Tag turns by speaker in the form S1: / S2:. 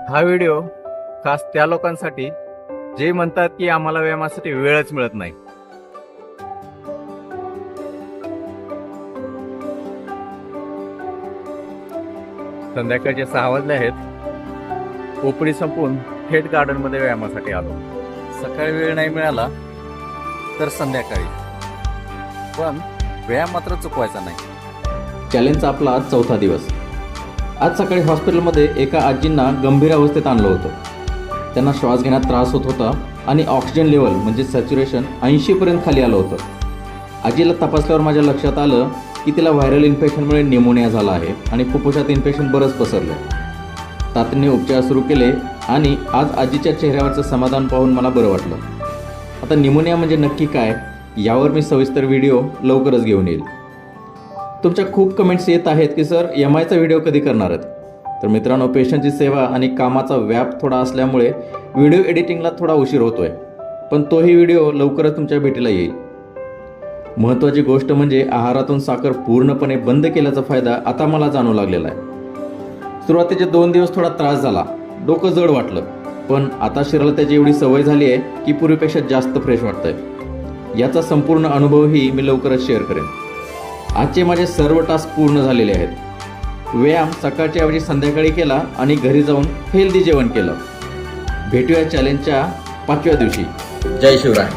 S1: हा व्हिडिओ खास त्या लोकांसाठी जे म्हणतात की आम्हाला व्यायामासाठी वेळच मिळत नाही. संध्याकाळचे 6 वाजले आहेत. ओपडी संपून थेट गार्डनमध्ये व्यायामासाठी आलो. सकाळी वेळ नाही मिळाला तर संध्याकाळी, पण व्यायाम मात्र चुकवायचा नाही.
S2: चॅलेंजचा आपला आज 4था दिवस. आज सकाळी हॉस्पिटलमध्ये एका आजींना गंभीर अवस्थेत आणलं होतं. त्यांना श्वास घेण्यात त्रास होत होता आणि ऑक्सिजन लेवल म्हणजे सॅच्युरेशन 80पर्यंत खाली आलं होतं. आजीला तपासल्यावर माझ्या लक्षात आलं की तिला व्हायरल इन्फेक्शनमुळे निमोनिया झाला आहे आणि फुफ्फुसात इन्फेक्शन बरंच पसरलं. तातडीने उपचार सुरू केले आणि आज आजीच्या चेहऱ्यावरचं समाधान पाहून मला बरं वाटलं. आता निमोनिया म्हणजे नक्की काय यावर मी सविस्तर व्हिडिओ लवकरच घेऊन येईल. तुमच्या खूप कमेंट्स येत आहेत की सर MIचा व्हिडिओ कधी करणार आहेत. तर मित्रांनो, पेशंटची सेवा आणि कामाचा व्याप थोडा असल्यामुळे व्हिडिओ एडिटिंगला थोडा उशीर होतोय, पण तोही व्हिडिओ लवकरच तुमच्या भेटीला येईल. महत्त्वाची गोष्ट म्हणजे आहारातून साखर पूर्णपणे बंद केल्याचा फायदा आता मला जाणवू लागलेला आहे. सुरुवातीचे 2 दिवस थोडा त्रास झाला, डोकं जड वाटलं, पण आता शरीराला त्याची एवढी सवय झाली आहे की पूर्वीपेक्षा जास्त फ्रेश वाटतंय. याचा संपूर्ण अनुभवही मी लवकरच शेअर करेन. आजचे माझे सर्व टास्क पूर्ण झालेले आहेत. व्यायाम सकाळच्या ऐवजी संध्याकाळी केला आणि घरी जाऊन हेल्दी जेवण केलं. भेटूया चॅलेंजच्या 5व्या दिवशी. जय शिवराय.